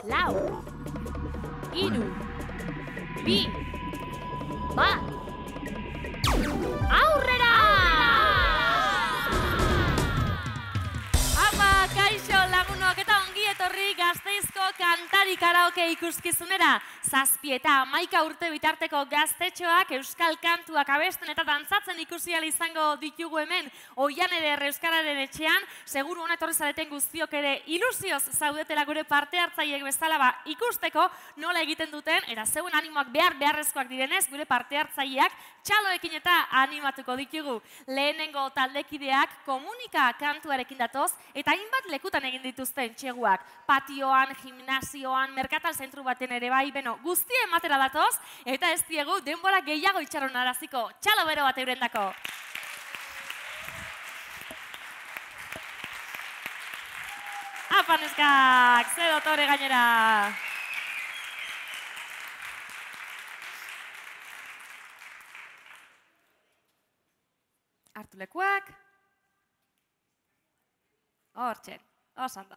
Lau, Iru, Bi, Bat, aurrera! Apa, kaixo lagunok eta ongi etorri Gasteizko kantari karaoke ikuskizunera. 7 eta 11 urte bitarteko gaztetxoak euskal kantuak abesten eta dantzatzen ikusi ahal izango ditugu hemen Oian Eder Euskararen etxean. Seguru hona etorri zareten guztiok ere ilusioz zaudetela gure parte hartzaileek bezala ikusteko nola egiten duten, eta zeuen animoak beharrezkoak direnez, gure parte hartzaileak txaloekin eta animatuko ditugu. Lehenengo taldekideak komunika kantuarekin datoz, eta hainbat lekutan egin dituzten txeguak. Patioan, gimnasioan, merkatal zentru baten ere bai, guztie ematera datoz, eta ez diegu denbora gehiago itxaron araziko. Txalo bero bat eurendako. Apa neskak, ze dotore gainera. Hartu lekuak. Hortxe, osando.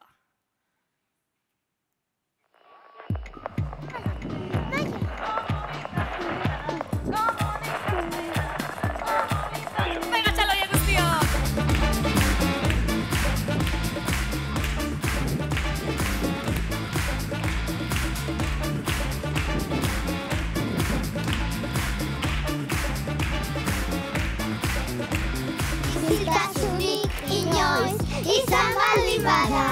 Venga, txalo, ya guztio! Isiltasunik inoiz izan baldin bada,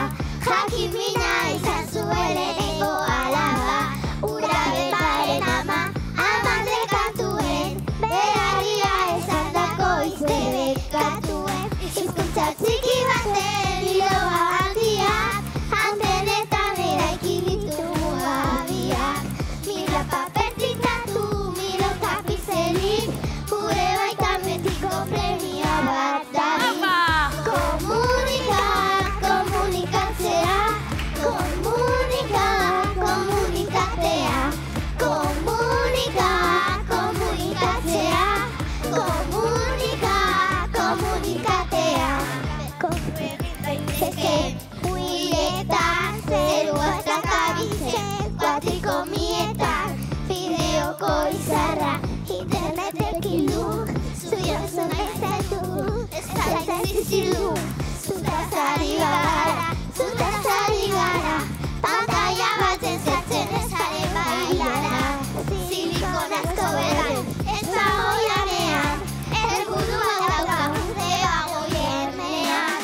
jakin mina izan zuen lehenengo alaba. Ura beparen ama, amande kantuen, beharria esan dako iztebe kantuen. Hizkuntza txiki baten hiloa handiak, antenetan eraiki ditugu abiak. Mila paper tintatu, mila tapizerik, gure baitan betiko premia bat dabil. Komunikatzea, komunikatzea, daiteke huietan, zeruaztak abizen, kuatrikomietan, fideoko izarra, internetekin du, zuiozu naizatu, ez zaitzen zizilu, zutaz ari gara, pantalla batzen zertzen ezaren bailara, silikonazko berran, ez zagoianean, helburua daukagu zeago jernean.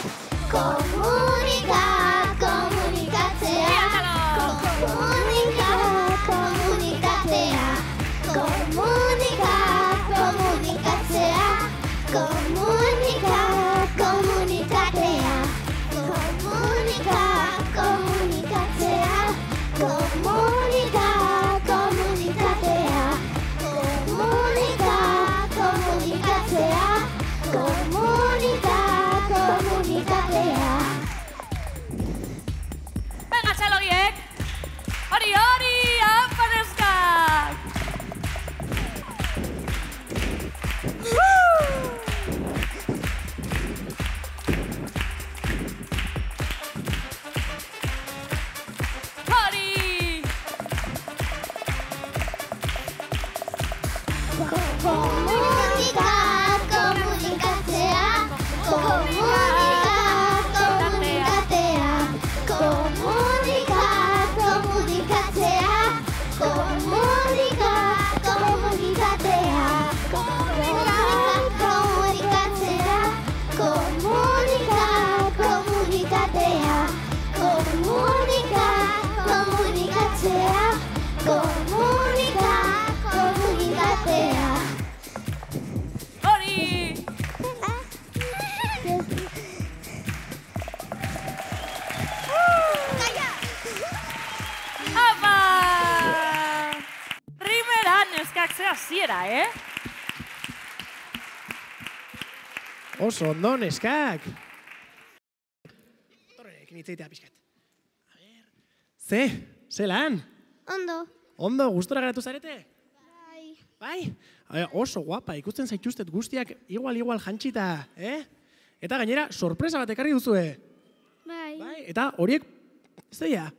Hasiera, Oso ondo, neskak! Torrekin hitzeitea pixkat. Ze lan? Ondo. Ondo, gustora geratu zarete? Bai. Bai? Oso guapa, ikusten zaituztet guztiak igual jantxita, Eta gainera, sorpresa bat ekarri duzue. Bai. Eta horiek, ez daia?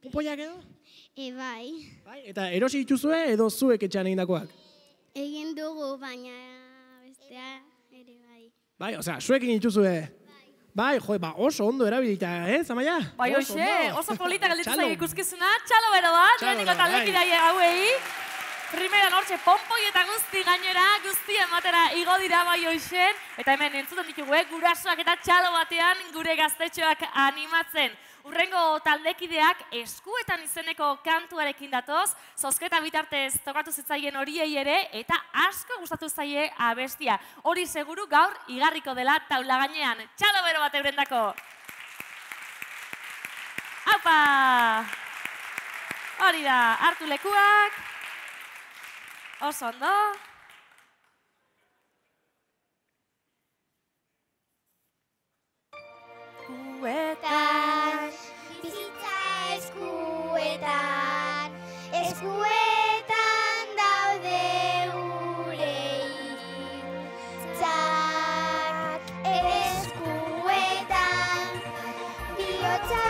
Pompoiak edo? Bai. Bai, eta erosi dituzue edo zuek etxean egindakoak? Egin dugu, baina bestea ere bai. Bai, osea, zuek egin dituzue? Bai, jo, oso ondo erabilita, Zamaia? Bai, Oso hoxe, ondo. oso polita gelditu Txalo. zaio ikuskizuna, txalo bero bat, Txalo leheniko bero, taldekidai hauei. Primera nortxe, pompoi eta guzti gainera, guzti ematera igo dira bai hoxen. Eta hemen entzuten ditugu, gurasoak eta txalo batean gure gaztetxoak animatzen. Urrengo taldekideak eskuetan izeneko kantuarekin datoz, zozketa bitartez tokatu zitzaien horiei ere, eta asko gustatu zaie abestia. Hori seguru gaur igarriko dela taula gainean. Txalo bero bat eurendako. Aupa! Hori da, hartu lekuak. Oso ondo. Eskuetan, bizitza eskuetan, eskuetan daude gure hitzak. Eskuetan, bihotza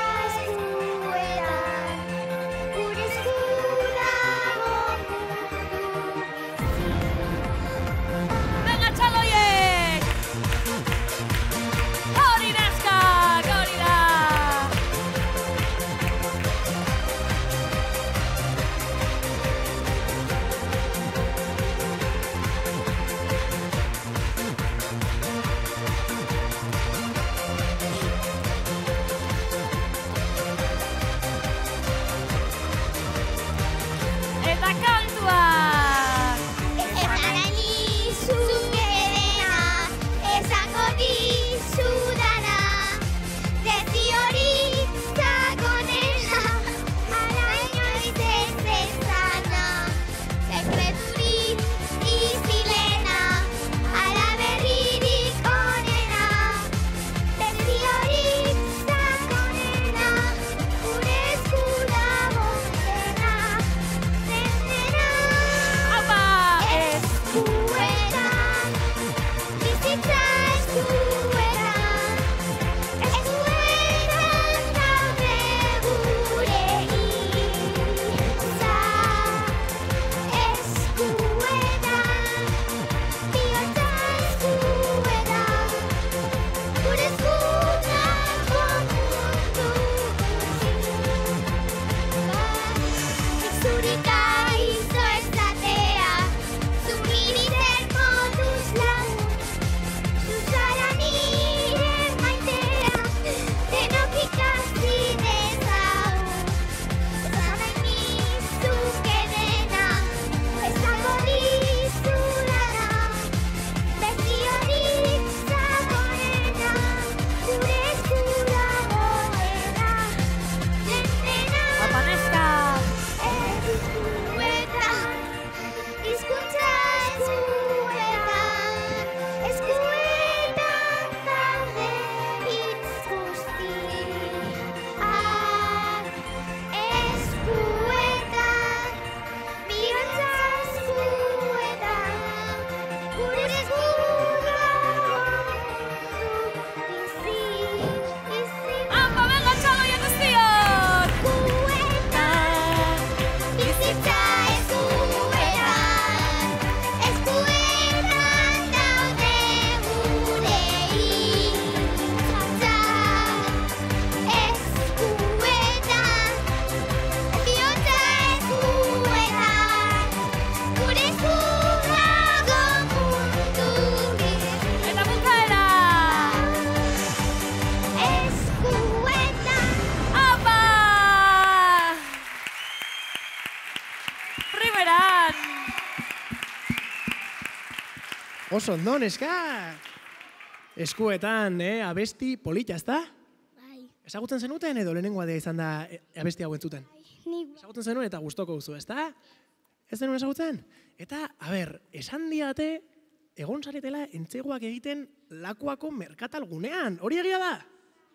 eskuetan, gure esku dago mundu. Venga, txaloiek! Hori neskak, hori da! Eta kantuak! Esan nizukena, esango dizudana, dezi hori zagonena, ala inoiz ez ezana. Sekreturik izilena, ala berririk onena, dezi hori zagonena, gure esku dago dena. Aupa! Eskuetan, bizitza eskuetan, eskuetan daude gure hitzak. Eskuetan, bihotza eskuetan, gure esku dago mundu guztiak. Zurika izo ezatea, zumiritzen moduz lagun, zuzara nire maitea, denok ikasi dezagun. Esan nahi nizuke dena, esango dizudana, beti hori zagonena, gure esku dagoena, dena. Aupa neskak! Eskuetan, hizkuntza eskuetan, eskuetan daude hitz guztiak. Eskuetan, bihotza eskuetan, gure esku dago bizi. Aupa, venga, txaloiek guztiok! Eskuetan, bizitza eskuetan, eskuetan daude gure hitzak. Eskuetan, bihotza eskuetan, gure esku dago mundu bizi. Eta bukaera! Eskuetan. Aupa! Primeran! Oso ondo, neskak! Eskuetan, abesti polita, ezta? Bai, Ezagutzen zenuten edo lehenengoa dea izan da abesti hau entzuten? ni Ezagutzen zenuen eta gustoko duzu, ezta? Ez zenuen ezagutzen? Eta, esan diate, egon zaretela entzegoak egiten Lakuako merkatalgunean. Hori egia da?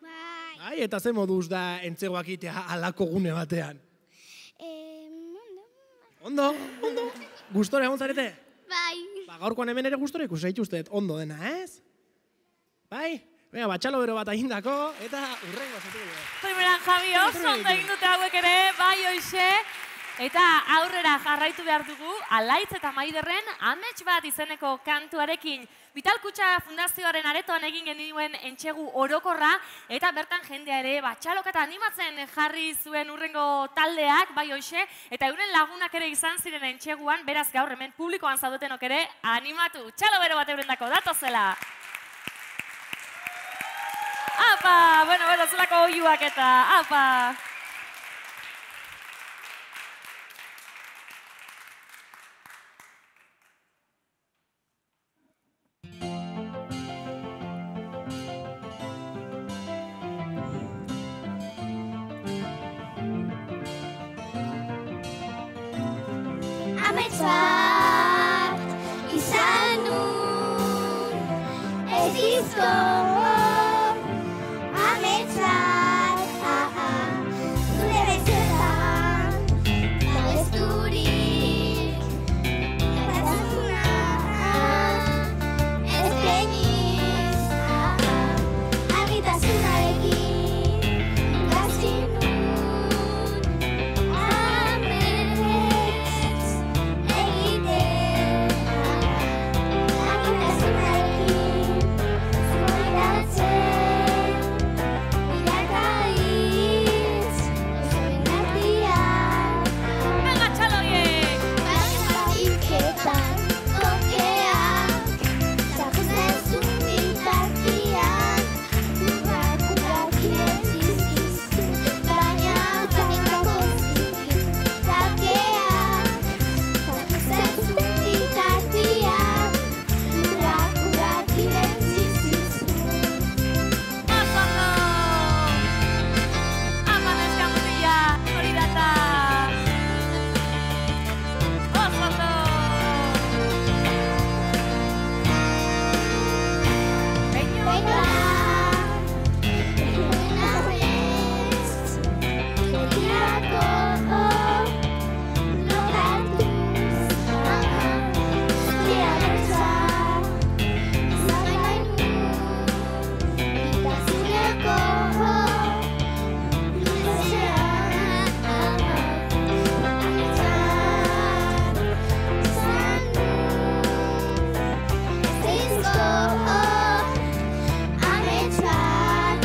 bai. Bai, eta ze moduz da entzegoak egitea halako gune batean? Ondo. Ondo. Gustora egon zarete? Bai. Gaurkoan hemen ere gustora ikusi zaituztet ondo dena, ez? Bai? Venga, batxalo bero bat agindako, eta urrengo zatuko dugu. Primeran, Javi, oso ondo egin dute hauek ere, bai hoxe. Eta aurrera jarraitu behar dugu, Alaitz eta Maiderren Amets bat izeneko kantuarekin. Vital Kutxa Fundazioaren aretoan egin genuen entxegu orokorra, eta bertan jendea ere batxalokata animatzen jarri zuen urrengo taldeak, bai hoxe, eta euren lagunak ere izan ziren entxeguan, beraz gaur hemen publikoan zaudetenok ere animatu. Txalo bero bat eurendako, datozela! Apa, bueno, zelako oiuak eta, apa! Amets bat izan nun ezizko amets bat zure bezetan babesturik batasuna ezpeniz argitasunarekin ikasi nun amets egiten argitasunarekin zuridatzen irakaiz zoinartian Venga, txaloiek! Batiketan kokeak zapuzen zunditartian urrak irentzizizu baina famikako zunditarteak zapuzen zunditartian urrak irentzizizu Oso ondo! Ama neska mutila, hori data! Oso ondo! Beño! Venga, una vez, retirako lokatuz, zure abertza, izan nahi nuen, eta zureko luzean, ametzak, izan nuen, zeizko amets bat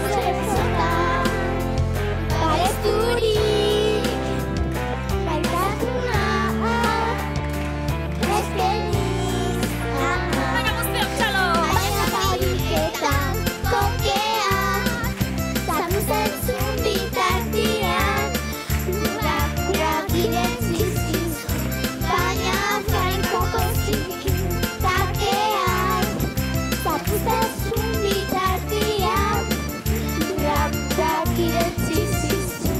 zure besotan babesturik baitasuna ezpeniz Venga, guztiok, txalo! baina batiketan kokeak zapuzen zunditartian urrak irentzizizu baina frankoko zunditartean zapuzen zunditartian urrak irentzizizu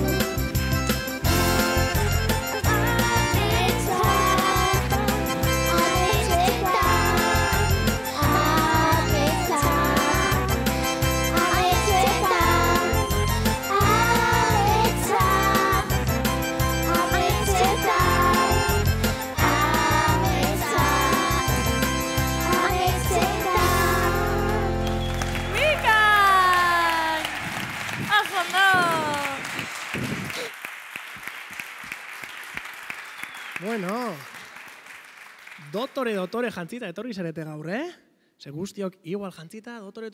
Mikan! Oso ondo! Bueno, dotore jantzita etorri zarete gaur, Ze guztiok igual jantzita, dotore,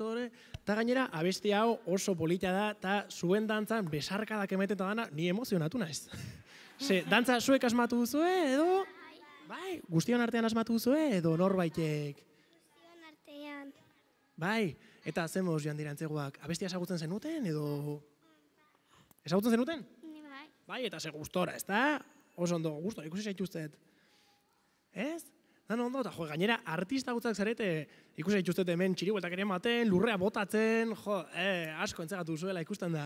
eta gainera abesti hau oso polita da, eta zuen dantzan besarkadak emeten eta dana, ni emozionatu naiz. Ze, dantza zuek asmatu duzue, edo? Bai, guztion artean asmatu duzue, edo norbaitek? Zion artean. Bai, eta zen moz joan dira entzeguak, abestia ezagutzen zenuten, edo? Ezagutzen zenuten? Ni bai. Bai, eta ze gustora, ezta? Oso ondo, gustora, ikusi zaituztet. Ez? Dan ondo, eta jo, gainera artista gutzak zarete, ikusi zaituztet hemen txiribueltak ere ematen, lurrea botatzen, jo, asko entzegatu zuela ikusten da.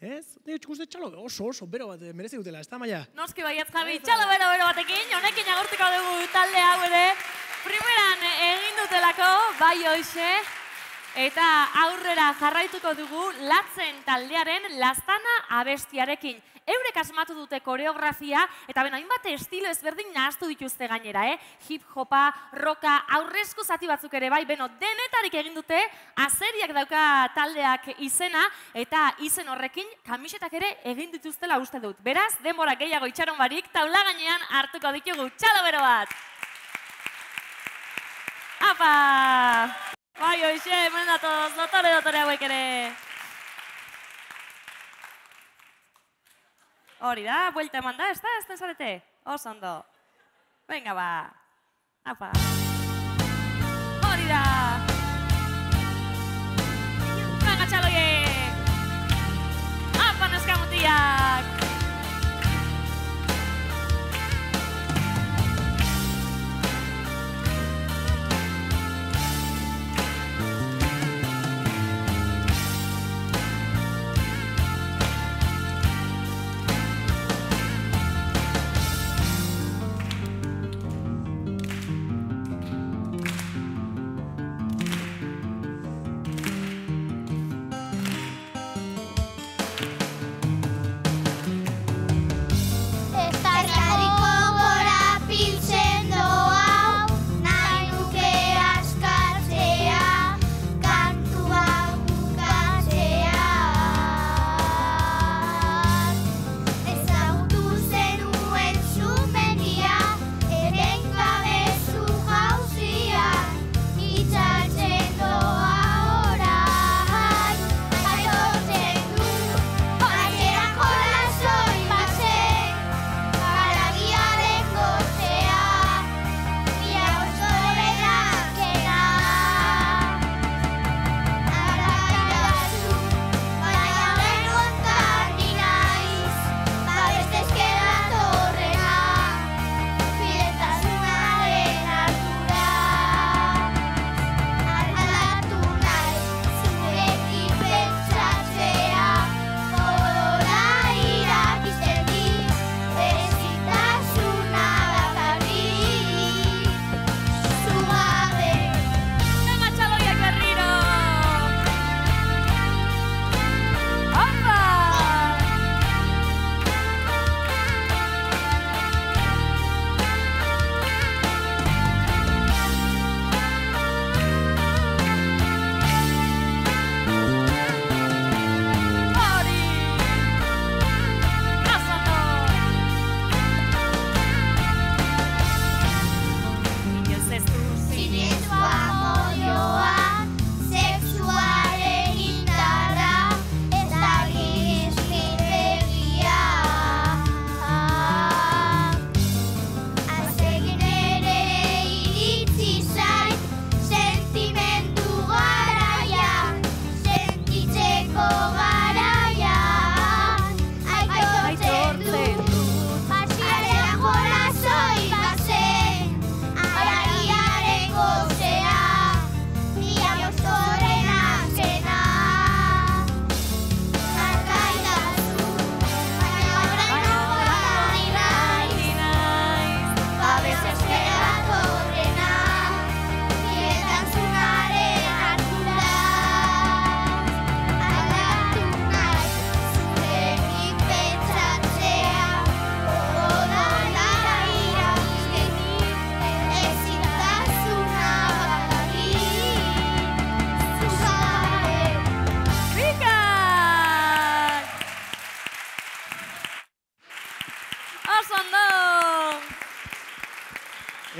Ez? Ikuste txalo, oso, bero bat merezi dutela, ez da, Maia? Noski baietz, Javi, txalo bero batekin, honekin agurtuko dugu talde hau ere. Primeran egin dutelako, bai hoxe, eta aurrera jarraituko dugu Latzen taldearen Lastana abestiarekin. Eurek asmatu dute koreografia, eta beno, hainbat estilo ezberdin nahaztu dituzte gainera, hip-hopa, rocka, aurrezko zati batzuk ere bai, beno, denetarik egin dute, Azeriak dauka taldeak izena, eta izen horrekin kamisetak ere egin dituztela uste dut. Beraz, denbora gehiago itxaron barik, taula gainean hartuko ditugu. Txalo bero bat! Apa! Bai, hoxe, hemen datoz, dotore hauek ere. Hori da, buelta eman da, ez da, ez da zarete? Oso ondo. Venga, ba. Apa. Hori da. Venga, txaloie. Apa, neskamutiak.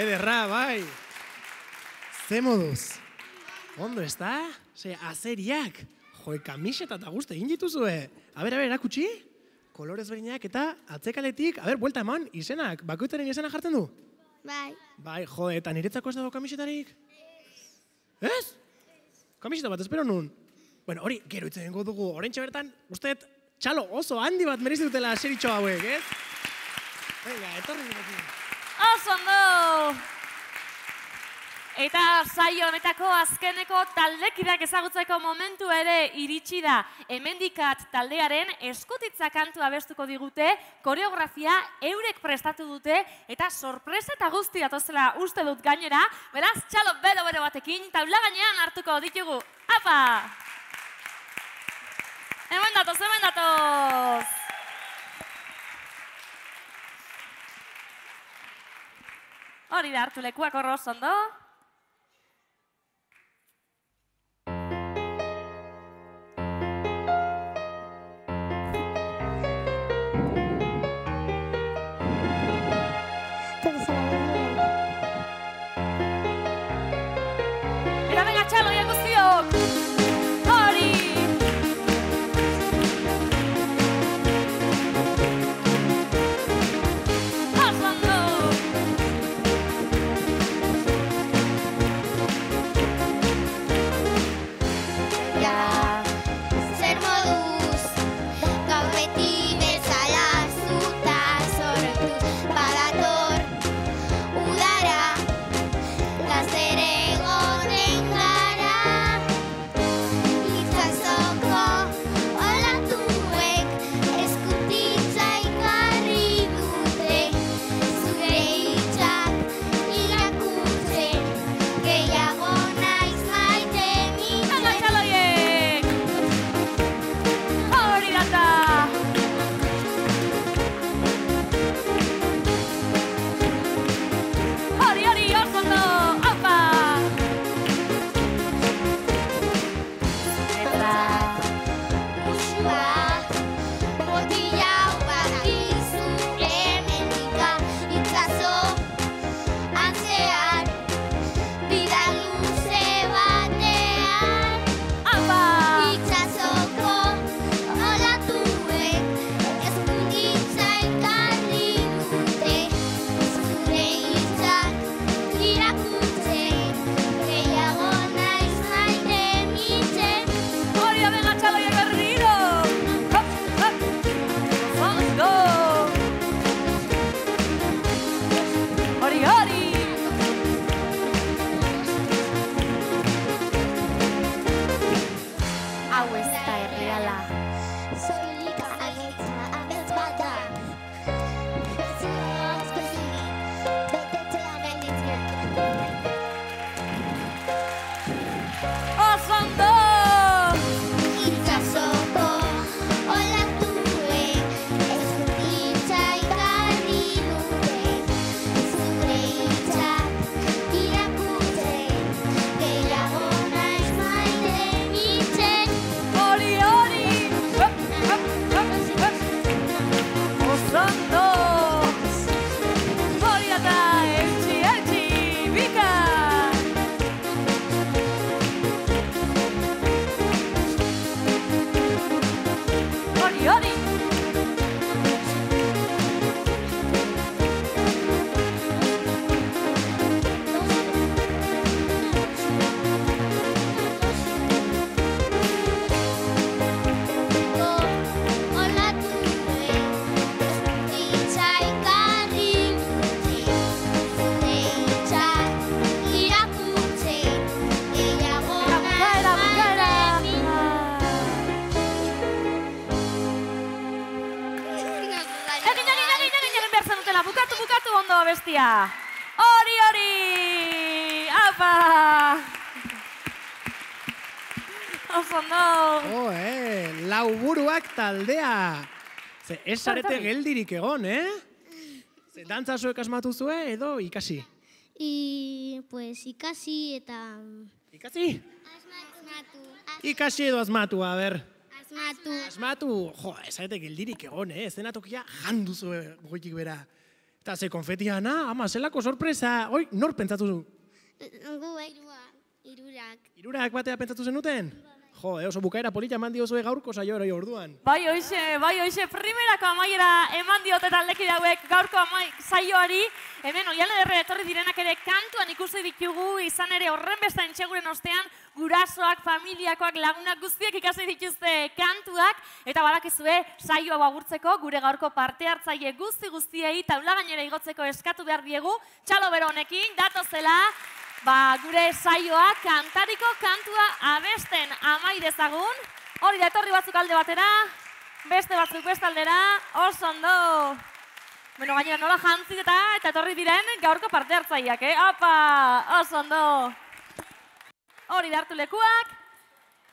Ederra, bai. Ze moduz. Ondo, ez da? Ze, azeriak. Jo, kamiseta eta guzti egin dituzue. A ber, erakutsi. Kolorez berinak eta atzekaletik. A ber, buelta eman, izenak. Bakoitzaren izena jartzen du? Bai. Bai, jo, eta niretzako ez dago kamisetarik? Ez? Kamiseta bat, espero nun. Bueno, hori, gero itzen dengo dugu. Horentxe bertan, usteet, txalo oso handi bat merezi dutela seritxo hauek, ez? Venga, etorri dugu. Oso ondo! Eta saio honetako azkeneko taldekideak ezagutzeko momentu ere iritsi da. Hemendikat taldearen eskutitza kantua abestuko digute, koreografia eurek prestatu dute, eta sorpresa eta guzti datozela uste dut gainera. Beraz, txalo bero batekin, taula gainean hartuko ditugu. Apa! Hemen datoz, hemen datoz! Hori da, hartu lekuak horro oso ondo. Eta venga, txaloiak guztiok! Hori! Oso ondo! Zer moduz, gaur beti bezala zuta zorroituz badator udara, gaztere egoten gara. Itsasoko olatuek eskutitza ikarri dute, zure hitzak irakurtzen, gehiago naiz maite Venga, nintzen. txaloiek! Hori data! Hori, oso ondo! Aupa! Eta... Musua, botila badakizu hemendik itsaso antzean, bida luze batean. Aupa! Itsasoko olatuek eskutitza ikarri dute, zure hitzak irakurtzen, gehiago naiz maite nintzen. Hori da, venga, txaloiek berriro! Hop, hop! Let's go! Hori! Hau ez da erreala. Soilik agetza abez bat da. Zioz bezirik, betetzea nahi nintzen. Oso ondo! Itsasoko olatuek eskutitza ikarri dute, zure hitzak irakurtzen, gehiago naiz maite nintzen. Hori! Hop, hop, hop, hop! Oso ondo! Hori da, eutxi, bika! Hori! Olatuek eskutitza ikarri dute, zure hitzak irakurtzen, gehiago Bukaera, bukaera! Egin behar zenutela, bukatu ondo bestia! Hori! Apa! Oso ondo! Lauburuak taldea. Ze, ez zarete Torri. geldirik egon, Ze, dantza zuek asmatu zue edo ikasi? Pues ikasi eta... Ikasi? Asmatu. Ikasi edo asmatu, a ber. Asmatu. Asmatu, jo, ez zarete geldirik egon, Zenatokia jandu zue goitik bera. Eta ze konfetiana, ama, zelako sorpresa. Oi, nor pentsatu zu? Gu irurak. Hirurak batea pentsatu zenuten? Jo, oso bukaera polita eman diozue gaurko saioari orduan. Bai hoxe, primerako amaiera eman diote taldeki dauek gaurko saioari. Hemen oiale derre etorri direnak ere kantuan ikusi ditugu, izan ere horren besta entxeguren ostean, gurasoak, familiakoak, lagunak guztiak ikasi dituzte kantuak, eta badakizue saio hau agurtzeko gure gaurko parte hartzaile guztiei taula gainera igotzeko eskatu behar diegu, txalo bero honekin, datozela, gure saioa kantariko kantua abesten amai dezagun. Hori da, etorri batzuk alde batera, beste batzuk beste aldera, oso ondo. Bueno, gainera nola jantzit eta etorri diren gaurko parte hartzaileak, Apa, oso ondo. Hori da hartu lekuak.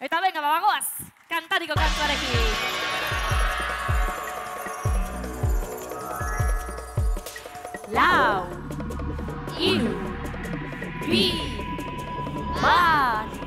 Eta venga, bagoaz, kantariko kantuarekin. Lau. 3, 2, 1...